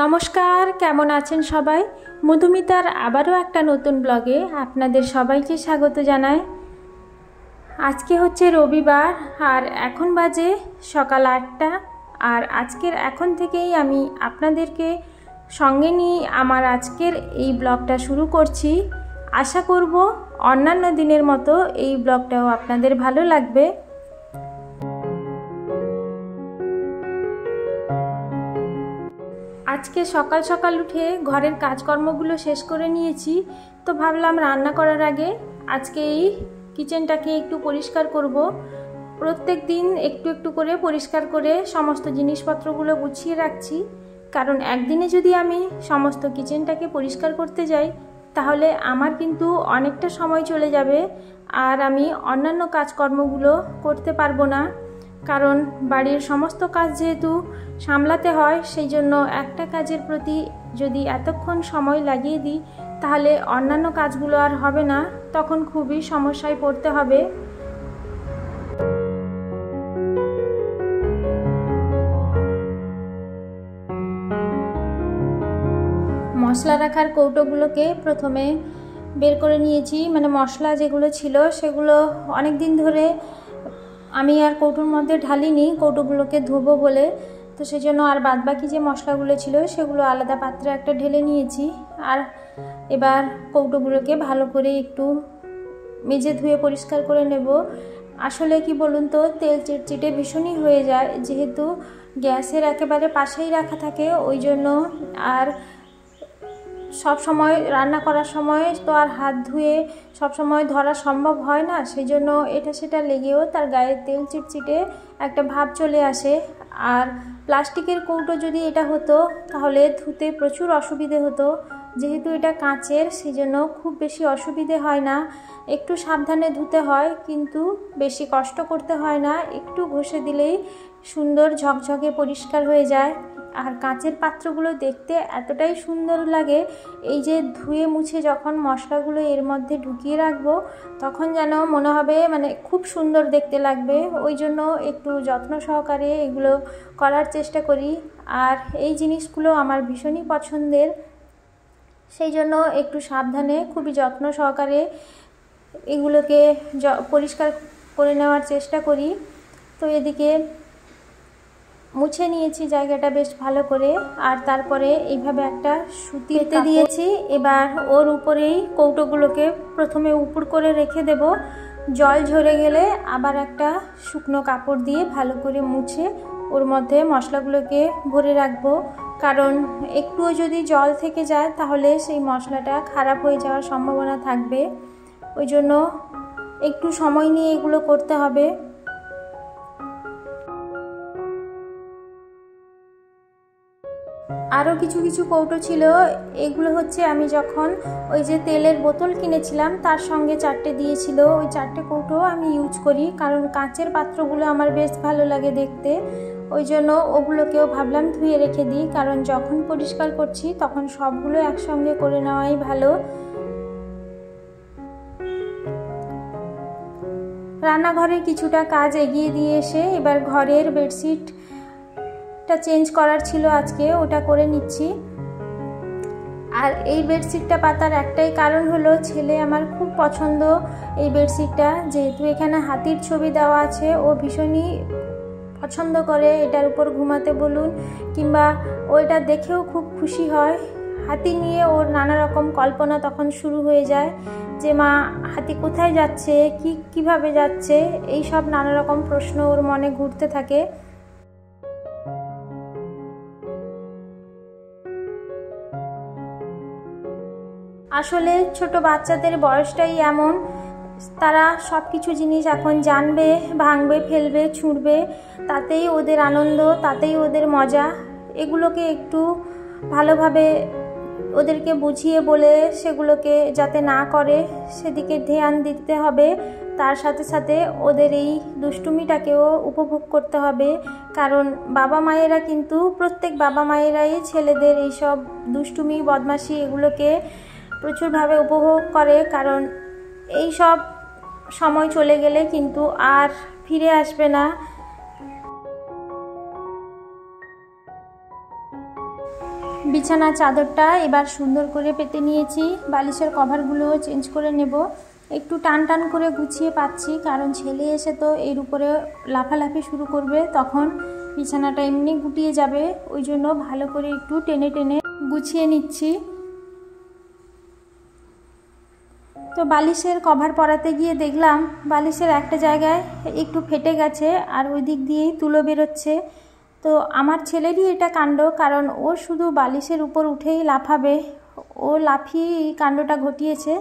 নমস্কার, কেমন আছেন সবাই? মধুমিতার আবারও একটা নতুন ব্লগে আপনাদের সবাইকে স্বাগত জানাই। আজকে হচ্ছে রবিবার আর এখন বাজে সকাল 8টা। আর আজকের এখন থেকেই আমি আপনাদেরকে সঙ্গে নিয়ে আমার আজকের এই ব্লগটা শুরু করছি। আশা করব অন্যান্য দিনের মতো এই ব্লগটাও আপনাদের ভালো লাগবে। আজকে সকাল সকাল উঠে ঘরের কাজকর্মগুলো শেষ করে নিয়েছি, তো ভাবলাম রান্না করার আগে আজকে এই কিচেনটাকে একটু পরিষ্কার করব। প্রত্যেক দিন একটু একটু করে পরিষ্কার করে সমস্ত জিনিসপত্রগুলো গুছিয়ে রাখছি, কারণ একদিনে যদি আমি সমস্ত কিচেনটাকে পরিষ্কার করতে যাই তাহলে আমার কিন্তু অনেকটা সময় চলে যাবে আর আমি অন্যান্য কাজকর্মগুলো করতে পারবো না। কারণ বাড়ির সমস্ত কাজ যেহেতু সামলাতে হয়, সেই জন্য একটা কাজের প্রতি যদি এতক্ষণ সময় লাগিয়ে দিই তাহলে অন্যান্য কাজগুলো আর হবে না, তখন খুবই সমস্যায় পড়তে হবে। মশলা রাখার কৌটোগুলোকে প্রথমে বের করে নিয়েছি, মানে মশলা যেগুলো ছিল সেগুলো অনেক দিন ধরে আমি আর কৌটোর মধ্যে ঢালিনি, কৌটোগুলোকে ধোবো বলে। তো সেই জন্য আর বাদবাকি যে মশলাগুলো ছিল সেগুলো আলাদা পাত্রে একটা ঢেলে নিয়েছি। আর এবার কৌটোগুলোকে ভালো করে একটু মেজে ধুয়ে পরিষ্কার করে নেব। আসলে কি বলুন তো, তেল চিটচিটে ভীষণই হয়ে যায়, যেহেতু গ্যাসের একেবারে পাশেই রাখা থাকে, ওই জন্য আর সব সময় রান্না করার সময় তো আর হাত ধুয়ে সব সময় ধরা সম্ভব হয় না, সেই জন্য এটা সেটা লেগেও তার গায়ে তেল চিটচিটে একটা ভাব চলে আসে। আর প্লাস্টিকের কৌটো যদি এটা হতো তাহলে ধুতে প্রচুর অসুবিধে হতো, যেহেতু এটা কাঁচের সেই জন্য খুব বেশি অসুবিধে হয় না। একটু সাবধানে ধুতে হয়, কিন্তু বেশি কষ্ট করতে হয় না, একটু ঘষে দিলেই সুন্দর ঝকঝকে পরিষ্কার হয়ে যায়। আর কাঁচের পাত্রগুলো দেখতে এতটাই সুন্দর লাগে, এই যে ধুয়ে মুছে যখন মশলাগুলো এর মধ্যে ঢুকিয়ে রাখবো তখন যেন মনে হবে মানে খুব সুন্দর দেখতে লাগবে। ওই জন্য একটু যত্ন সহকারে এগুলো করার চেষ্টা করি। আর এই জিনিসগুলো আমার ভীষণই পছন্দের, সেই জন্য একটু সাবধানে খুবই যত্ন সহকারে এগুলোকে পরিষ্কার করে নেওয়ার চেষ্টা করি। তো এদিকে মুছে নিয়েছি জায়গাটা বেশ ভালো করে, আর তারপরে এইভাবে একটা সুতি পেতে দিয়েছি। এবার ওর উপরেই কৌটোগুলোকে প্রথমে উপর করে রেখে দেব, জল ঝরে গেলে আবার একটা শুকনো কাপড় দিয়ে ভালো করে মুছে ওর মধ্যে মশলাগুলোকে ভরে রাখবো। কারণ একটুও যদি জল থেকে যায় তাহলে সেই মশলাটা খারাপ হয়ে যাওয়ার সম্ভাবনা থাকবে, ওই জন্য একটু সময় নিয়ে এগুলো করতে হবে। আরও কিছু কিছু কৌটো ছিল, এগুলো হচ্ছে আমি যখন ওই যে তেলের বোতল কিনেছিলাম তার সঙ্গে 4টে দিয়েছিল, ওই 4টে কৌটো আমি ইউজ করি, কারণ কাঁচের পাত্রগুলো আমার বেশ ভালো লাগে দেখতে, ওই জন্য ওগুলোকেও ভাবলাম ধুয়ে রেখে দিই, কারণ যখন পরিষ্কার করছি তখন সবগুলো একসঙ্গে করে নেওয়াই ভালো। রান্নাঘরের কিছুটা কাজ এগিয়ে দিয়ে এসে এবার ঘরের বেডশিট চেঞ্জ করার ছিল আজকে, ওটা করে নিচ্ছি। আর এই বেডশিটটা পাতার একটাই কারণ হলো, ছেলে আমার খুব পছন্দ এই বেডশিটটা, যেহেতু এখানে হাতির ছবি দেওয়া আছে, ও ভীষণই পছন্দ করে এটার উপর ঘুমাতে বলুন, কিংবা ওইটা দেখেও খুব খুশি হয়। হাতি নিয়ে ওর নানা রকম কল্পনা তখন শুরু হয়ে যায়, যে মা হাতি কোথায় যাচ্ছে, কিভাবে যাচ্ছে, এই সব নানা রকম প্রশ্ন ওর মনে ঘুরতে থাকে। আসলে ছোট বাচ্চাদের বয়সটাই এমন, তারা সব কিছু জিনিস এখন জানবে, ভাঙবে, ফেলবে, ছুঁড়বে, তাতেই ওদের আনন্দ, তাতেই ওদের মজা। এগুলোকে একটু ভালোভাবে ওদেরকে বুঝিয়ে বলে সেগুলোকে যাতে না করে সেদিকে ধ্যান দিতে হবে। তার সাথে সাথে ওদের এই দুষ্টুমিটাকেও উপভোগ করতে হবে, কারণ বাবা মায়েরা কিন্তু প্রত্যেক বাবা মায়েরাই ছেলেদের এইসব দুষ্টুমি বদমাশি এগুলোকে প্রচুরভাবে উপভোগ করে, কারণ এই সব সময় চলে গেলে কিন্তু আর ফিরে আসবে না। বিছানার চাদরটা এবার সুন্দর করে পেতে নিয়েছি, বালিশের কভারগুলো চেঞ্জ করে নেব। একটু টান টান করে গুছিয়ে পাচ্ছি, কারণ ছেলে এসে তো এর উপরে লাফালাফি শুরু করবে, তখন বিছানাটা এমনি গুটিয়ে যাবে। ওই জন্য ভালো করে একটু টেনে টেনে গুছিয়ে নিচ্ছি। তো বালিশের কভার পরাতে গিয়ে দেখলাম বালিশের একটা জায়গায় একটু ফেটে গেছে আর ওই দিক দিয়েই তুলো বেরোচ্ছে। তো আমার ছেলেরই এটা কাণ্ড, কারণ ও শুধু বালিশের উপর উঠেই লাফাবে, ও লাফিয়ে এই কাণ্ডটা ঘটিয়েছে।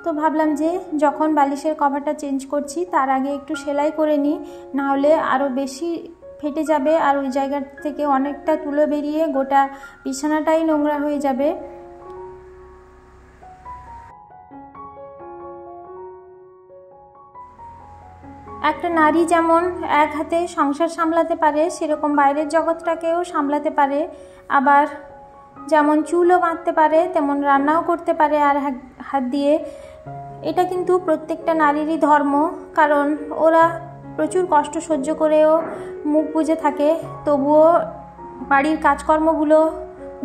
তো ভাবলাম যে যখন বালিশের কভারটা চেঞ্জ করছি তার আগে একটু সেলাই করে নিই, নাহলে আরও বেশি ফেটে যাবে আর ওই জায়গা থেকে অনেকটা তুলো বেরিয়ে গোটা বিছানাটাই নোংরা হয়ে যাবে। একটা নারী যেমন এক হাতে সংসার সামলাতে পারে, সেরকম বাইরের জগৎটাকেও সামলাতে পারে। আবার যেমন চুলও বাঁধতে পারে, তেমন রান্নাও করতে পারে আর হাত দিয়ে। এটা কিন্তু প্রত্যেকটা নারীরই ধর্ম, কারণ ওরা প্রচুর কষ্ট সহ্য করেও মুখ বুজে থাকে, তবুও বাড়ির কাজকর্মগুলো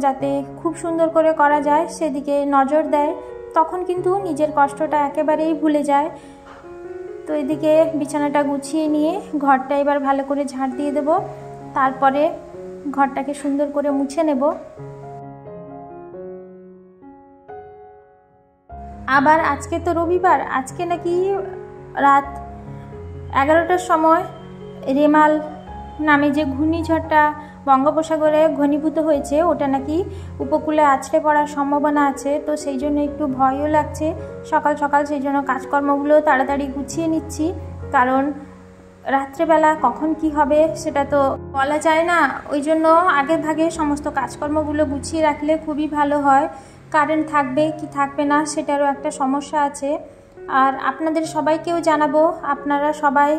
যাতে খুব সুন্দর করে করা যায় সেদিকে নজর দেয়। তখন কিন্তু নিজের কষ্টটা একেবারেই ভুলে যায়। তো এদিকে বিছানাটা গুছিয়ে নিয়ে ঘরটা এবার ভালো করে ঝাড় দিয়ে দেব, তারপরে ঘরটাকে সুন্দর করে মুছে নেব। আবার আজকে তো রবিবার, আজকে নাকি রাত 11টার সময় রেমাল নামে যে ঘূর্ণিঝড়টা বঙ্গোপসাগরে ঘনীভূত হয়েছে, ওটা নাকি উপকূলে আছড়ে পড়ার সম্ভাবনা আছে। তো সেই জন্য একটু ভয়ও লাগছে সকাল সকাল, সেই জন্য কাজকর্মগুলো তাড়াতাড়ি গুছিয়ে নিচ্ছি, কারণ রাত্রেবেলা কখন কি হবে সেটা তো বলা যায় না। ওই জন্য আগে ভাগে সমস্ত কাজকর্মগুলো গুছিয়ে রাখলে খুবই ভালো হয়। কারেন্ট থাকবে কি থাকবে না সেটারও একটা সমস্যা আছে। আর আপনাদের সবাইকেও জানাবো, আপনারা সবাই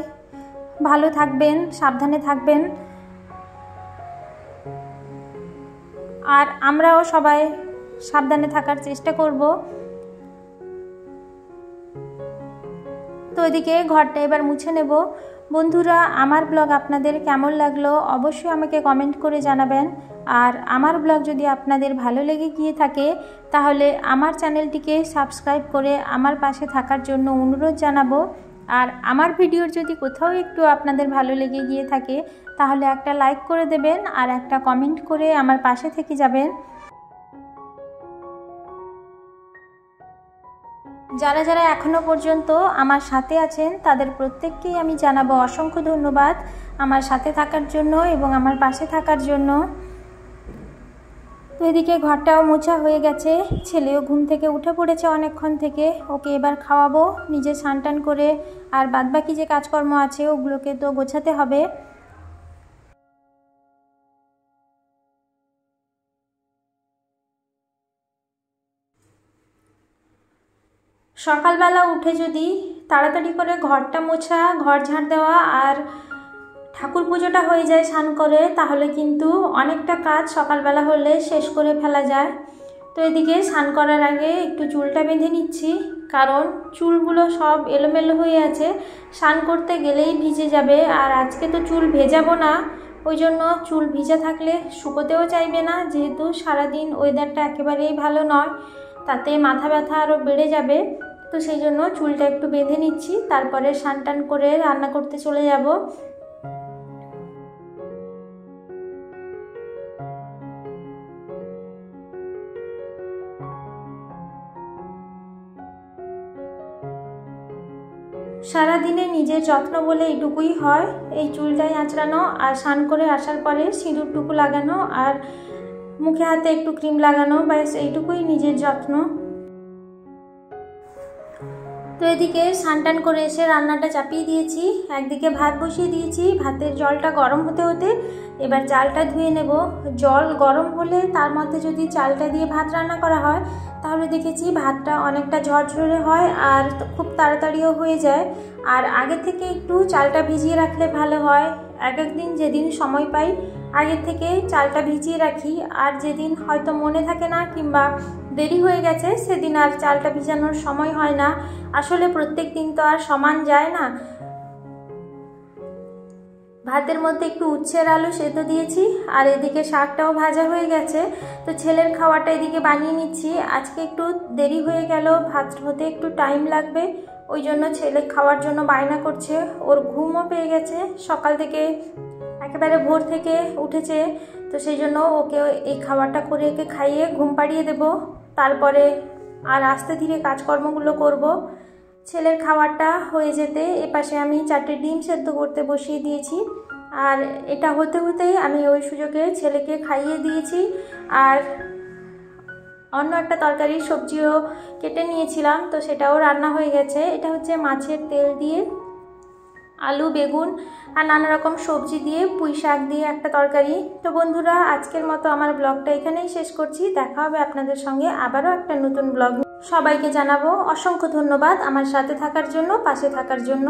ভালো থাকবেন, সাবধানে থাকবেন, আর আমরাও সবাই সাবধানে থাকার চেষ্টা করব। তো এদিকে ঘরটা এবার মুছে নেব। বন্ধুরা, আমার ব্লগ আপনাদের কেমন লাগলো অবশ্যই আমাকে কমেন্ট করে জানাবেন। আর আমার ব্লগ যদি আপনাদের ভালো লেগে গিয়ে থাকে তাহলে আমার চ্যানেলটিকে সাবস্ক্রাইব করে আমার পাশে থাকার জন্য অনুরোধ জানাবো। আর আমার ভিডিওর যদি কোথাও একটু আপনাদের ভালো লেগে গিয়ে থাকে তাহলে একটা লাইক করে দেবেন আর একটা কমেন্ট করে আমার পাশে থেকে যাবেন। যারা যারা এখনও পর্যন্ত আমার সাথে আছেন তাদের প্রত্যেককেই আমি জানাবো অসংখ্য ধন্যবাদ আমার সাথে থাকার জন্য এবং আমার পাশে থাকার জন্য। তো এদিকে ঘরটাও মোছা হয়ে গেছে, ছেলেও ঘুম থেকে উঠে পড়েছে অনেকক্ষণ থেকে, ওকে এবার খাওয়াবো নিজে স্নান টান করে। আর বাদবাকি যে কাজকর্ম আছে ওগুলোকে তো গোছাতে হবে। সকালবেলা উঠে যদি তাড়াতাড়ি করে ঘরটা মোছা, ঘর ঝাড় দেওয়া আর ঠাকুর পুজোটা হয়ে যায় স্নান করে, তাহলে কিন্তু অনেকটা কাজ সকালবেলা হলে শেষ করে ফেলা যায়। তো এদিকে স্নান করার আগে একটু চুলটা বেঁধে নিচ্ছি, কারণ চুলগুলো সব এলোমেলো হয়ে আছে, স্নান করতে গেলেই ভিজে যাবে। আর আজকে তো চুল ভেজাবো না, ওই জন্য চুল ভিজে থাকলে শুকোতেও চাইবে না, যেহেতু সারাদিন ওয়েদারটা একেবারেই ভালো নয়, তাতে মাথা ব্যথা আরও বেড়ে যাবে। তো সেই জন্য চুলটা একটু বেঁধে নিচ্ছি, তারপরে স্নান টান করে রান্না করতে চলে যাব। সারাদিনে নিজের যত্ন বলে এইটুকুই হয়, এই চুলটাই আঁচড়ানো আর স্নান করে আসার পরে সিঁদুরটুকু লাগানো আর মুখে হাতে একটু ক্রিম লাগানো, ব্যাস এইটুকুই নিজের যত্ন। তো এদিকে স্নান টান করে এসে রান্নাটা চাপিয়ে দিয়েছি, একদিকে ভাত বসিয়ে দিয়েছি, ভাতের জলটা গরম হতে হতে এবার চালটা ধুয়ে নেব। জল গরম হলে তার মধ্যে যদি চালটা দিয়ে ভাত রান্না করা হয় তাহলে দেখেছি ভাতটা অনেকটা ঝরঝরে হয় আর খুব তাড়াতাড়িও হয়ে যায়। আর আগে থেকে একটু চালটা ভিজিয়ে রাখলে ভালো হয়। এক একদিন যেদিন সময় পাই আগে থেকে চালটা ভিজিয়ে রাখি, আর যেদিন হয়তো মনে থাকে না কিংবা দেরি হয়ে গেছে সেদিন আর চালটা ভিজানোর সময় হয় না। আসলে প্রত্যেক দিন তো আর সমান যায় না, ভাতের মধ্যে একটু উচ্ছের আলু সেদ্ধ দিয়েছি, আর এদিকে শাকটাও ভাজা হয়ে গেছে। তো ছেলের খাওয়াটা এদিকে বানিয়ে নিচ্ছি। আজকে একটু দেরি হয়ে গেল, ভাত হতে একটু টাইম লাগবে, ওই জন্য ছেলে খাওয়ার জন্য বায়না করছে। ওর ঘুমও পেয়ে গেছে, সকাল থেকে একেবারে ভোর থেকে উঠেছে। তো সেই জন্য ওকে এই খাবারটা করে একে খাইয়ে ঘুম পাড়িয়ে দেব, তারপরে আর আস্তে ধীরে কাজকর্মগুলো করব। ছেলের খাবারটা হয়ে যেতে এপাশে আমি 4টে ডিম সেদ্ধ করতে বসিয়ে দিয়েছি, আর এটা হতে হতেই আমি ওই সুযোগে ছেলেকে খাইয়ে দিয়েছি। আর অন্য একটা তরকারির সবজিও কেটে নিয়েছিলাম, তো সেটাও রান্না হয়ে গেছে। এটা হচ্ছে মাছের তেল দিয়ে আলু, বেগুন আর নানা রকম সবজি দিয়ে পুঁই শাক দিয়ে একটা তরকারি। তো বন্ধুরা, আজকের মতো আমার ব্লগটা এখানেই শেষ করছি। দেখা হবে আপনাদের সঙ্গে আবারও একটা নতুন ব্লগ। সবাইকে জানাবো অসংখ্য ধন্যবাদ আমার সাথে থাকার জন্য, পাশে থাকার জন্য।